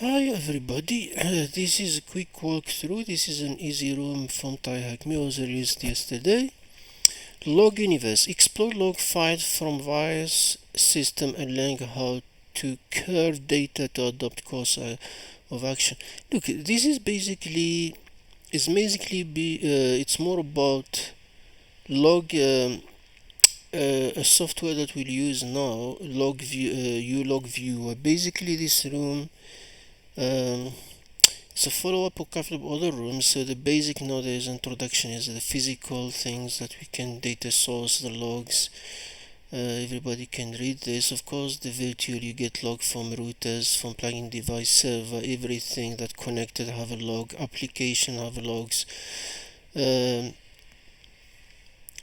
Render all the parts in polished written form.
Hi everybody, this is a quick walkthrough. This is an easy room from tryhackme, was released yesterday. Log universe, explore log files from various system and learn how to curve data to adopt course of action. Look, this is basically, it's more about log, a software that we'll use now, ULogViewer. Basically this room, it's a follow-up of a couple of other rooms. So the basic nowadays introduction is the physical things that we can data source, the logs. Everybody can read this. Of course, the virtual, you get log from routers, from plugin device server, everything that connected have a log, application have logs.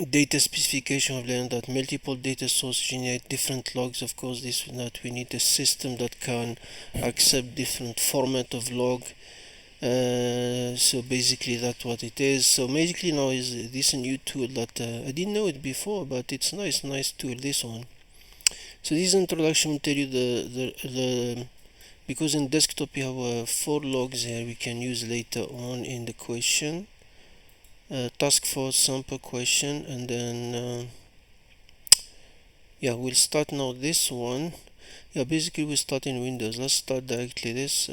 Data specification, I've learned that multiple data sources generate different logs. Of course, this that we need a system that can accept different format of log. So basically that's what it is. So basically now is this a new tool that I didn't know it before, but it's nice tool, this one. So this introduction will tell you the because in desktop you have 4 logs here we can use later on in the question, task force sample question, and then yeah, we'll start now this one. Yeah, basically we start in Windows. Let's start directly this,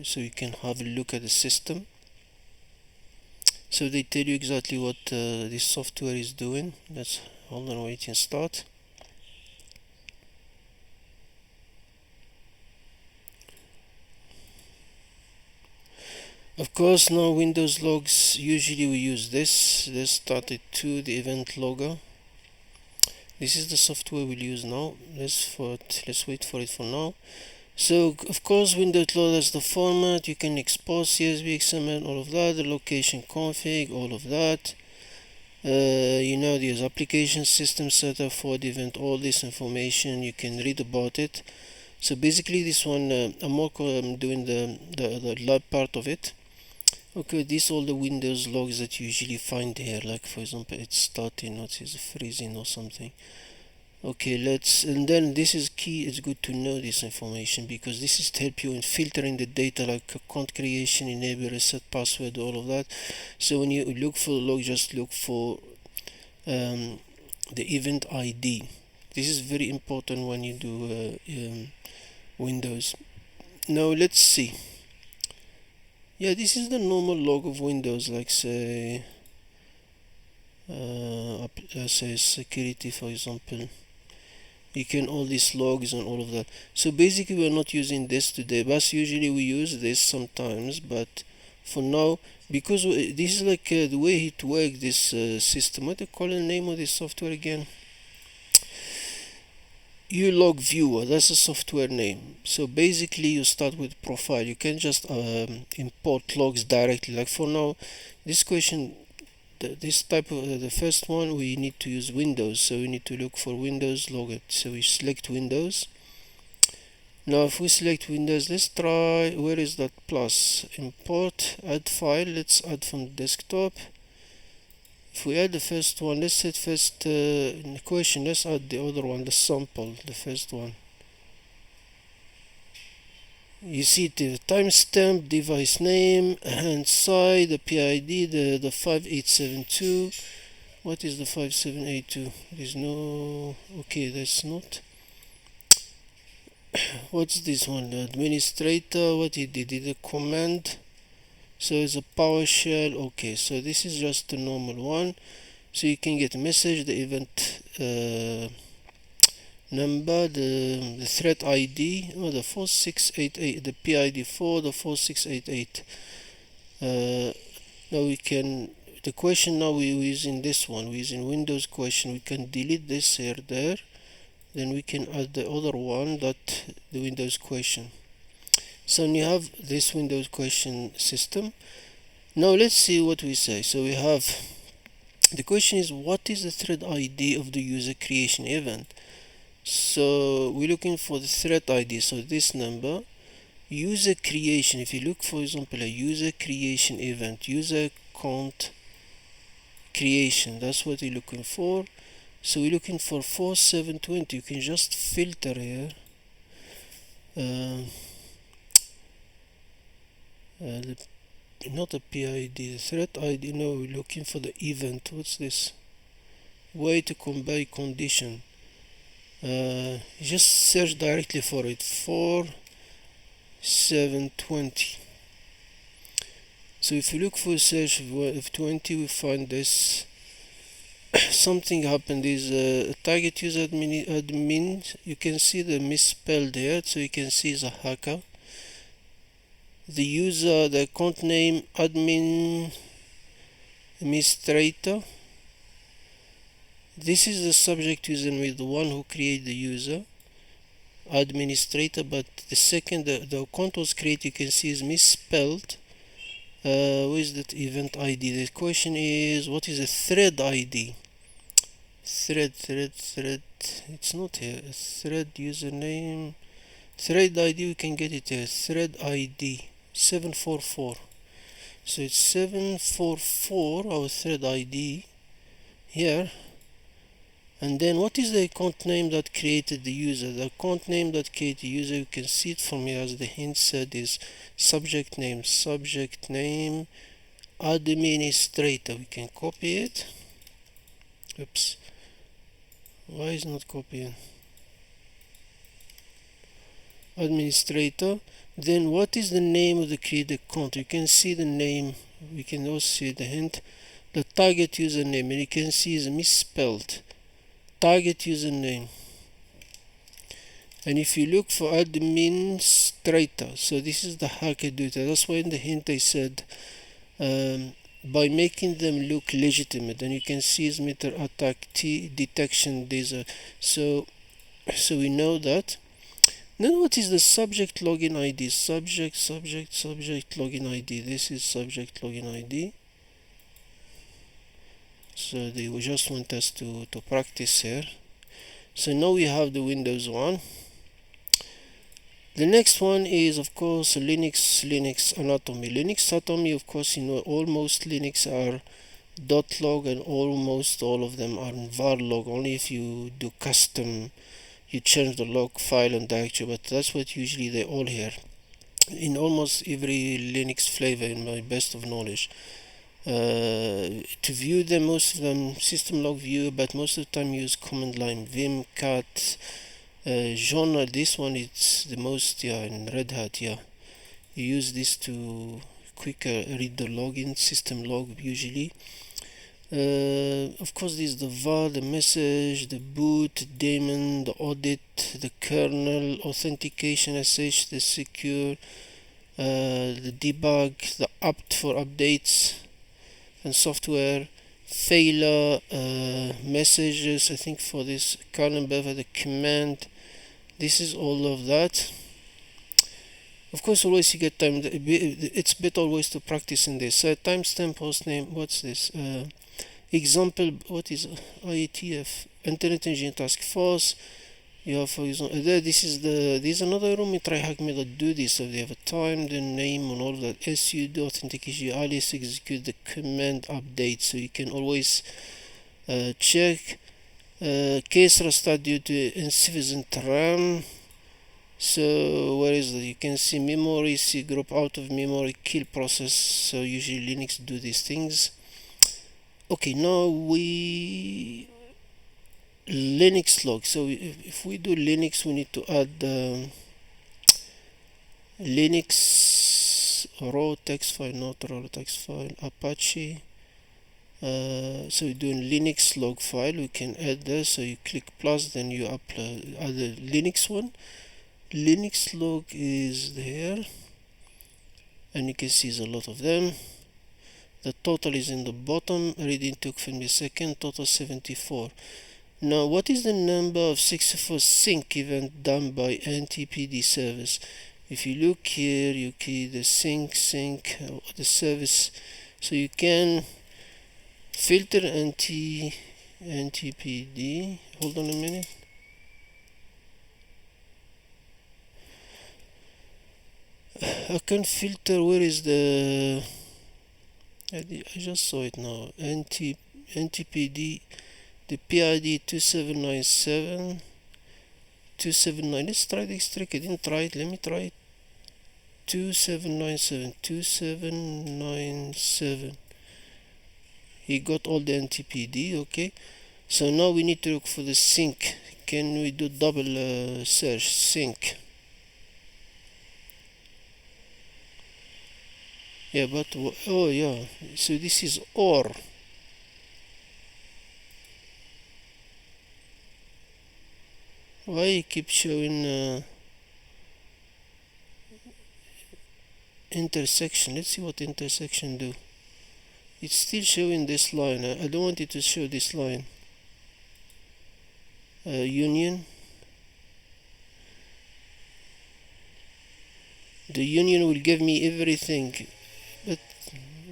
so you can have a look at the system. So they tell you exactly what this software is doing. Let's hold on, wait and start. Of course, now Windows logs, usually we use this. Let's start it to the event logger. This is the software we'll use now. Let's wait for it for now. So of course Windows loaders the format, you can export CSV, XML, all of that, the location config, all of that. You know, there's application system setup for the event, all this information you can read about it. So basically this one, I'm doing the lab part of it. Okay, these all the Windows logs that you usually find here, like for example it's starting, not is freezing or something. Okay, and then this is key. It's good to know this information because this is to help you in filtering the data, like account creation, enable, reset password, all of that. So when you look for the log, just look for the event ID. This is very important when you do Windows. Now let's see. Yeah, this is the normal log of Windows, like say say security, for example. You can all these logs and all of that. So basically we're not using this today, but usually we use this sometimes, but for now, because this is like the way it works, this system, what do you call the name of this software again? ULogViewer, that's a software name. So basically you start with profile. You can just import logs directly. Like for now, this question, this type of the first one, we need to use Windows, so we need to look for Windows logit. So we select Windows. Now if we select Windows, let's try, where is that plus? Import, add file, let's add from desktop. If we add the first one, let's set first in the question, let's add the other one, the sample, the first one. You see the timestamp, device name, hand side, the PID, the 5872. What is the 5782? There's no, okay, that's not. What's this one? The administrator, what he did a command. So it's a PowerShell. Okay, so this is just a normal one. So you can get a message, the event number, the thread ID, the 4688, the PID 4, the 4688. Now we can, the question now we're using this one, we're using Windows question. We can delete this here, there. Then we can add the other one, that the Windows question. So you have this Windows question system. Now let's see what we say. So we have, the question is, what is the thread ID of the user creation event? So we're looking for the thread ID, so this number, user creation. If you look for example a user creation event, user account creation, that's what we're looking for. So we're looking for 4720. You can just filter here. not a PID, the thread ID. No, we're looking for the event. What's this? Way to combine condition. Just search directly for it. 4720. So if you look for search of 20, we find this. Something happened is target user admin. You can see the misspelled here, so you can see the hacker. The user, the account name admin administrator. This is the subject user with the one who created the user administrator, but the second the account was created, you can see is misspelled. Where is that event ID? The question is, what is a thread ID? Thread. It's not here. Thread username. Thread ID, we can get it here. Thread ID 744. So it's 744, our thread ID here. And then what is the account name that created the user? The account name that created the user, you can see it from here, as the hint said, is subject name administrator. We can copy it. Oops, why is not copying? Administrator. Then what is the name of the created account? You can see the name. We can also see the hint, the target username, and you can see is misspelled. Target username. And if you look for administrator, so this is the hacker data. That's why in the hint I said by making them look legitimate, and you can see is meter attack detection. These are so we know that. Then what is the subject login ID? Subject login ID. This is subject login ID. So they just want us to practice here. So now we have the Windows one. The next one is, of course, Linux anatomy. Linux anatomy, of course, you know, almost Linux are .log, and almost all of them are var log. Only if you do custom, you change the log file and directory, but that's what usually they all here in almost every Linux flavor, in my best of knowledge. To view them, most of them ULogViewer, but most of the time use command line vim cat genre. This one is the most, in Red Hat. You use this to quicker read the login system log usually. Of course, this is the var, the message, the boot, daemon, the audit, the kernel, authentication, sh, the secure, the debug, the apt for updates and software, failure, messages. I think for this kernel buffer, the command. This is all of that. Of course, always you get time. It's better always to practice in this. Timestamp, hostname. What's this? Example. What is IETF? Internet Engineering Task Force. You have, for example, this is another room in tryhackme that do this. So they have a time, the name, and all of that. SU authentication, alias execute the command update. So you can always check. Case restart due to insufficient RAM. So where is that? You can see memory, C group out of memory, kill process. So usually Linux do these things. Okay, now we Linux log. So if we do Linux, we need to add Linux raw text file, not raw text file, Apache. So you're doing Linux log file. We can add this. So you click plus, then you upload the Linux one. Linux log is there, and you can see there's a lot of them. The total is in the bottom. Reading took 50 seconds. Total 74. Now, what is the number of 64 sync event done by NTPD service? If you look here, you key the sync the service, so you can filter NTPD. Hold on a minute. I can filter. Where is the? I just saw it now. NTPD. The PID 2797 279. Let's try this trick. I didn't try it. Let me try it. 2797. He got all the NTPD. Okay, so now we need to look for the sync. Can we do double search sync? Yeah, but oh yeah, so this is OR. Why it keeps showing intersection? Let's see what intersection do. It's still showing this line. I don't want it to show this line. Union. The union will give me everything, but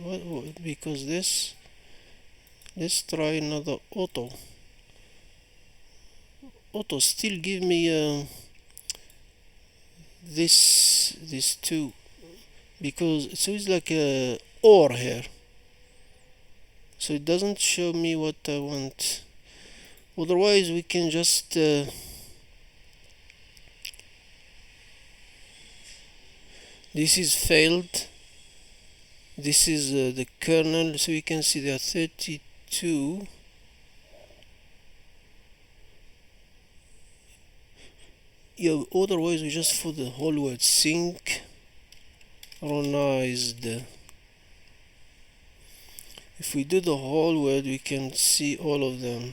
what because this. Let's try another auto. Auto still give me this two, because so it's like a OR here, so it doesn't show me what I want. Otherwise we can just this is failed. This is the kernel, so you can see there are 32. Yeah, otherwise we just put the whole word synchronized. If we do the whole word, we can see all of them.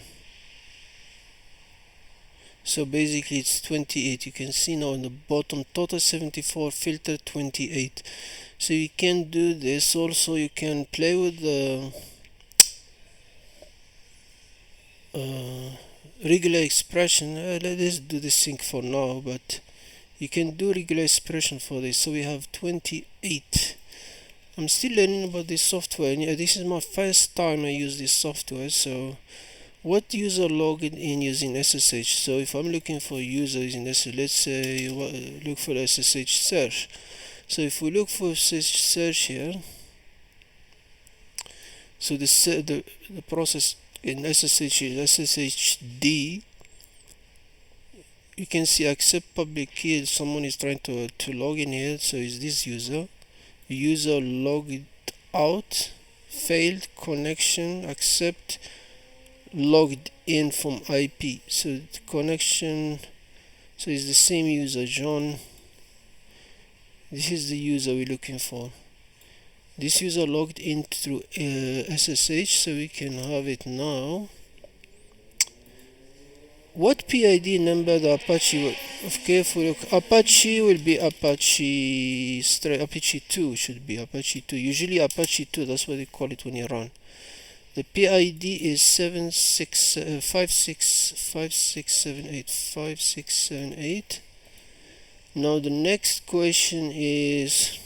So basically it's 28. You can see now on the bottom, total 74, filter 28. So you can do this. Also you can play with the regular expression. Let's do the sync for now, but you can do regular expression for this. So we have 28. I'm still learning about this software, and this is my first time I use this software. So what user logged in using SSH? So if I'm looking for user using SSH, let's say look for SSH search. So if we look for SSH search here, so the process in SSH is SSHD. You can see accept public key. Someone is trying to log in here, so is this user logged out, failed connection, accept, logged in from IP. So the connection, so it's the same user, John. This is the user we're looking for. This user logged in through SSH, so we can have it now. What PID number the Apache will? Okay, if we look, Apache will be Apache 2 should be Apache 2. Usually Apache 2, that's what they call it when you run. The PID is 5678. Now the next question is,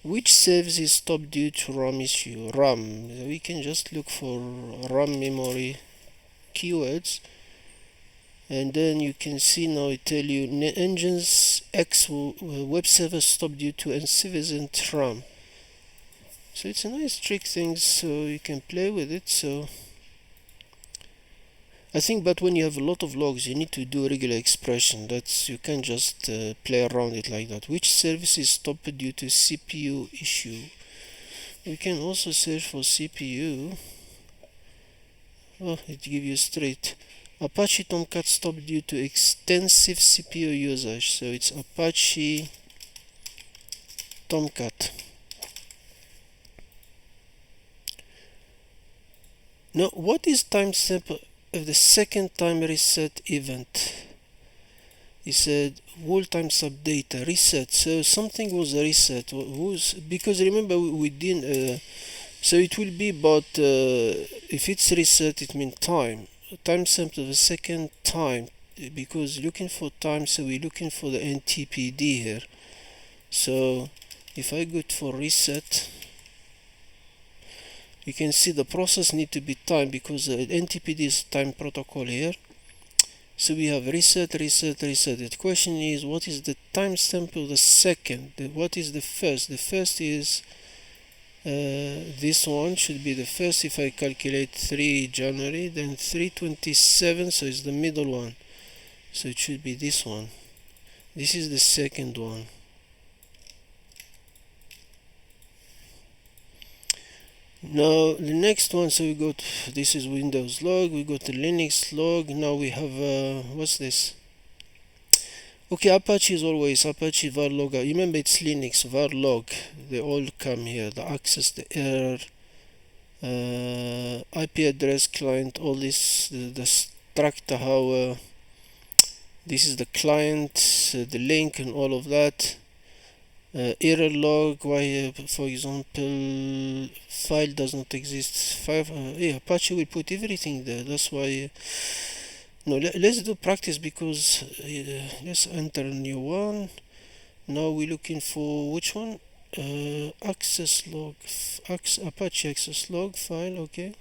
which service is stopped due to RAM issue? RAM. We can just look for RAM memory keywords, and then you can see now it tell you engines X web server stopped due to insufficient RAM. So it's a nice trick thing, so you can play with it. So I think, but when you have a lot of logs, you need to do a regular expression. You can't just play around it like that. Which service is stopped due to CPU issue? We can also search for CPU. Oh, it gives you straight. Apache Tomcat stopped due to extensive CPU usage. So it's Apache Tomcat. Now, what is timestamp of the second time reset event? He said whole timestamp data reset. So something was reset. Because remember we didn't. So it will be about if it's reset, it means time. Timestamp of the second time, because looking for time, so we're looking for the NTPD here. So if I go for reset, you can see the process need to be timed, because the NTPD is time protocol here. So we have reset. The question is, what is the timestamp of the second? What is the first? The first is this one should be the first. If I calculate 3 January, then 327, so it's the middle one, so it should be this one. This is the second one. Now the next one, so we got, this is Windows log, we got the Linux log. Now we have what's this? Okay, Apache is always Apache var log. Remember, it's Linux var log. They all come here. The access, the error, IP address, client, all this, the structure, how this is the client, the link, and all of that. Error log, why for example file does not exist. Yeah, Apache will put everything there. That's why no, let's do practice, because let's enter a new one. Now we're looking for which one? Access log, Apache access log file. Okay,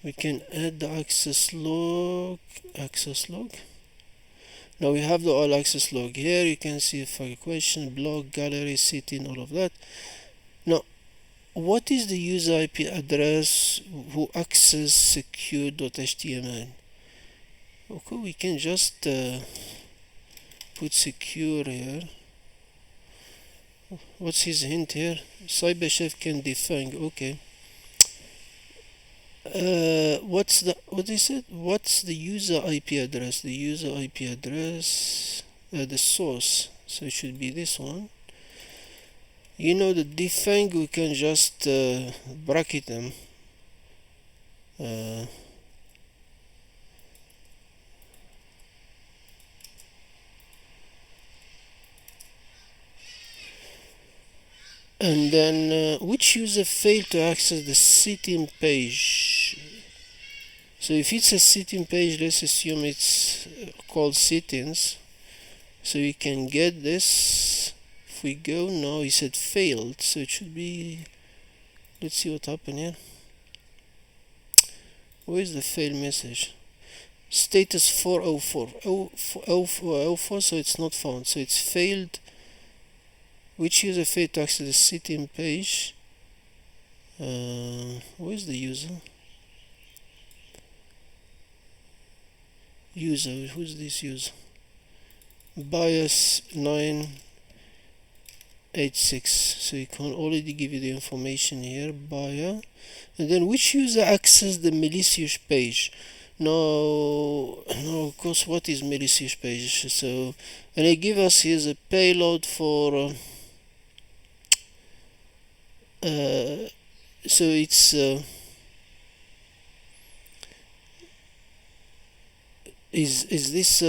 we can add the access log. Now we have the all access log here. You can see file question, blog, gallery, setting, all of that. Now, what is the user IP address who access secure.html? Okay, we can just put secure here. What's his hint here? CyberChef can define. Okay. What is it? What's the user IP address? The user IP address, the source. So it should be this one. You know, the defang, we can just bracket them. And then which user failed to access the setting page? So if it's a setting page, let's assume it's called settings. So we can get this. If we go now, he said failed, so it should be, let's see what happened here. Where is the fail message? Status 404, so it's not found, so it's failed. Which user failed to access the setting page? Where's the user? Who's this user? Bias 986. So you can already give you the information here. Bias. And then which user accessed the malicious page? No, of course, what is malicious page? So, and they give us here's a payload for so it's is this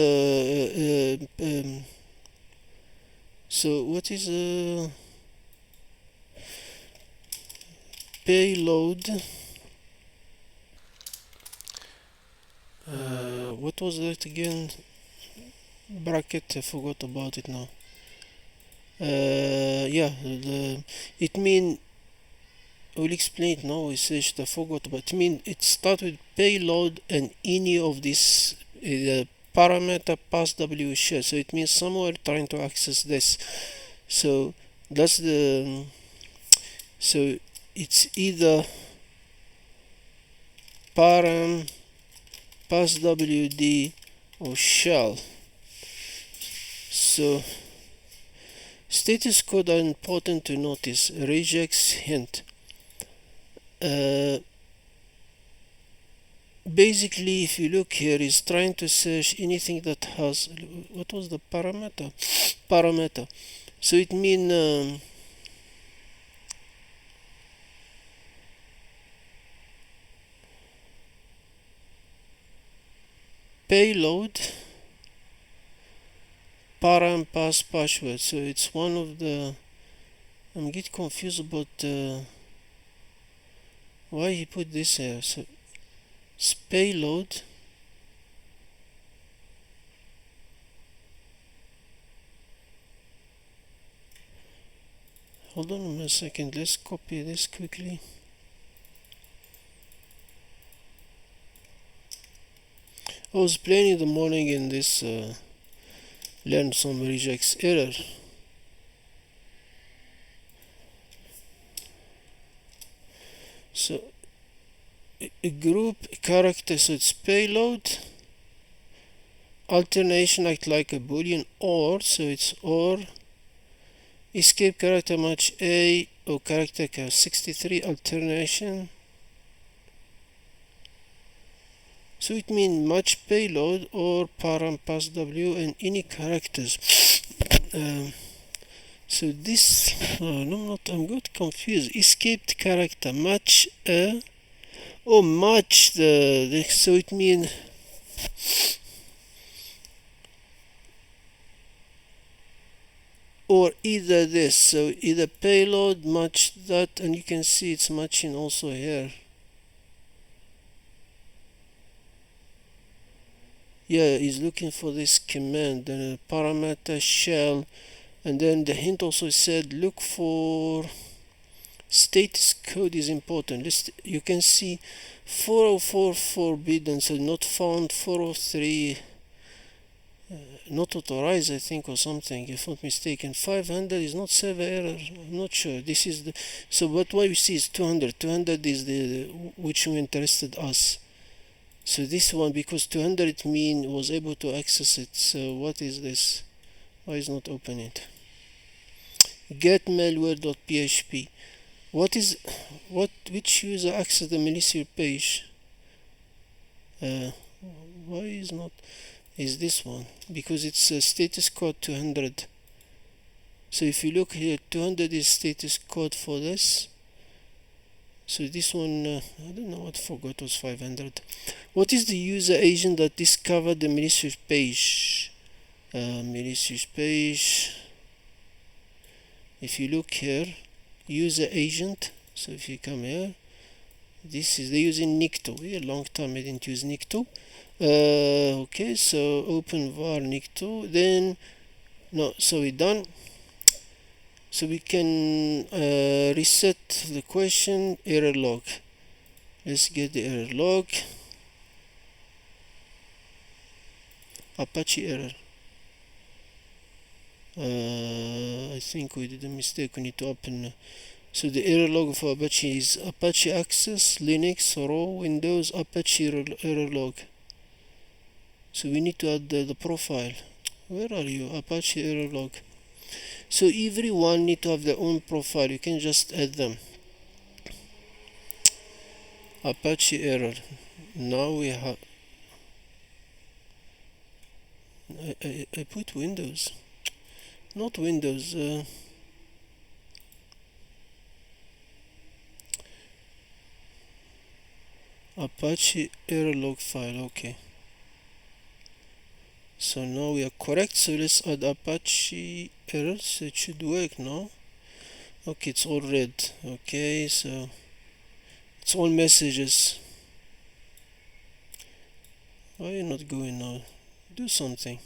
so what is payload? What was that again? Bracket, I forgot about it now. Yeah, it mean, we'll explain it now. We searched, I forgot, but it mean it starts with payload and any of this parameter pass w share. So it means somewhere trying to access this. So that's the so it's either param pass wd or shell. So status code are important to notice. Regex hint. Basically, if you look here, is trying to search anything that has, what was the parameter? So it means payload param pass password. So it's one of the, I'm getting confused about why he put this here. So it's payload hold on a second, let's copy this quickly. I was playing in the morning in this learned some regex error. So a group character, so it's payload, alternation act like a boolean or, so it's or, escape character match A or character 63 alternation. So it means match payload or param pass w and any characters. So this I'm got confused. Escaped character match match the so it means or either this, so either payload match that, and you can see it's matching also here. Yeah, he's looking for this command, then a parameter shell, and then the hint also said look for status code is important. You can see 404 forbidden, so not found, 403 not authorized, I think, or something, if not mistaken. 500 is not server error, I'm not sure. This is the so what we see is 200. 200 is the which interested us. So this one, because 200 it mean was able to access it. So what is this? Why is not open it? Get malware.php. Which user access the malicious page? Why is not? Is this one, because it's a status code 200. So if you look here, 200 is status code for this. So this one, I don't know what forgot was 500. What is the user agent that discovered the malicious page? Malicious page. If you look here, user agent. So if you come here, this is they're using Nikto. A long time I didn't use Nikto. Okay, so open var Nikto. Then no, so we're done. So we can reset the question error log. Let's get the error log. Apache error. I think we did a mistake. We need to open. So the error log for Apache is Apache Access, Linux, RAW, Windows, Apache error log. So we need to add the profile. Where are you? Apache error log. So everyone need to have their own profile. You can just add them. Apache error. Now we have. I put Windows. Not Windows. Apache error log file. Okay. So now we are correct. So let's add Apache errors. It should work now. Okay, it's all red. Okay, so it's all messages. Why are you not going now? Do something.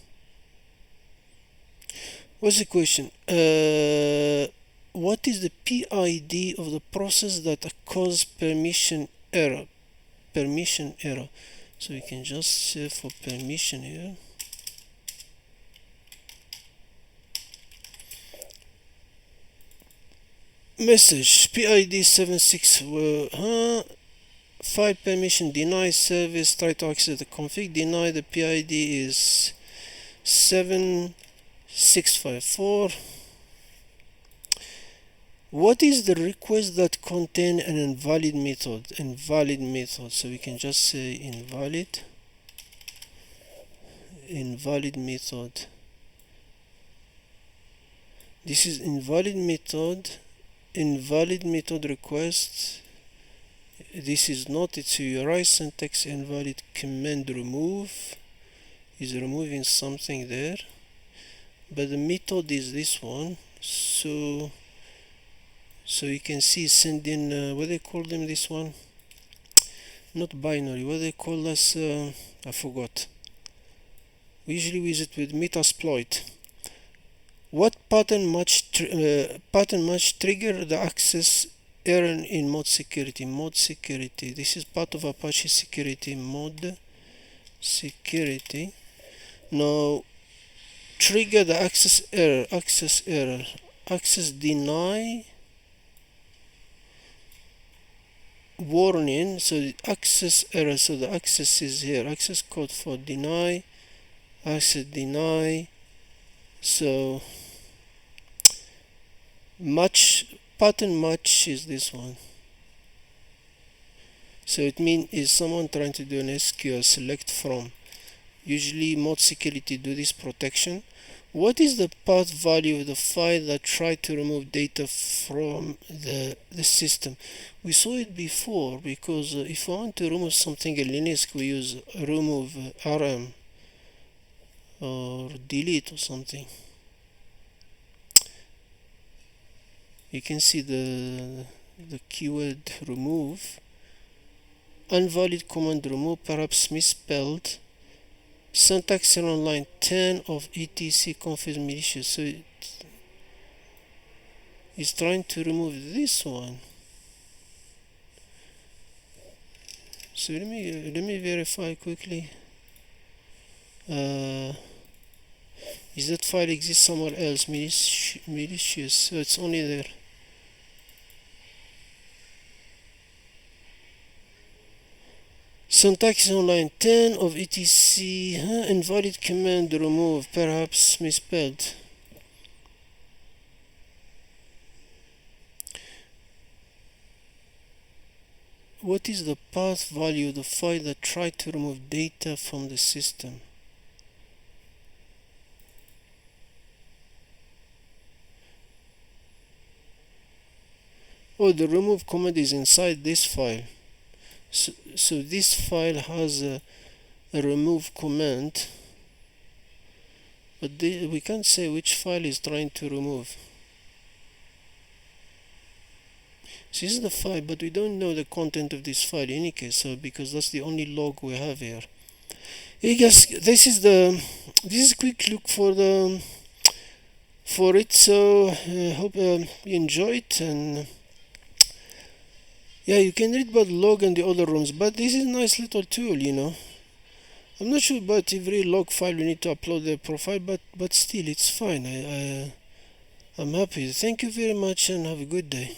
What's the question? What is the PID of the process that causes permission error? Permission error. So we can just search for permission here. Message PID 76 file permission deny service, try to access the config, deny. The PID is 7654. What is the request that contain an invalid method? Invalid method. So we can just say invalid method. This is invalid method request. This is not, it's a URI syntax invalid command remove is removing something there, but the method is this one. So you can see sending what they call them, this one, not binary, what they call us, I forgot. We usually use it with metasploit. What pattern match trigger the access error in mod security? Mod security. This is part of Apache security. Mod security. Now trigger the access error. Access deny warning. So the access error. So the access is here. Access code for deny. Access deny. So match pattern match is this one. So it means is someone trying to do an SQL select from. Usually mod security do this protection. What is the path value of the file that tried to remove data from the system? We saw it before, because if I want to remove something in Linux, we use remove rm or delete or something. You can see the keyword remove, invalid command remove, perhaps misspelled. Syntax on line 10 of etc config malicious. So it's trying to remove this one. So let me verify quickly. Is that file exist somewhere else? Malicious. So it's only there. Syntax on line 10 of etc. Invalid command remove, perhaps misspelled. What is the path value of the file that tried to remove data from the system? Oh, the remove command is inside this file. So this file has a remove command, but we can't say which file is trying to remove. So this is the file, but we don't know the content of this file in any case, so because that's the only log we have here. I guess this is a quick look for it. So I hope you enjoy it, and yeah, you can read about log and the other rooms, but this is a nice little tool, you know. I'm not sure about every log file we need to upload the profile, but still it's fine. I'm happy. Thank you very much and have a good day.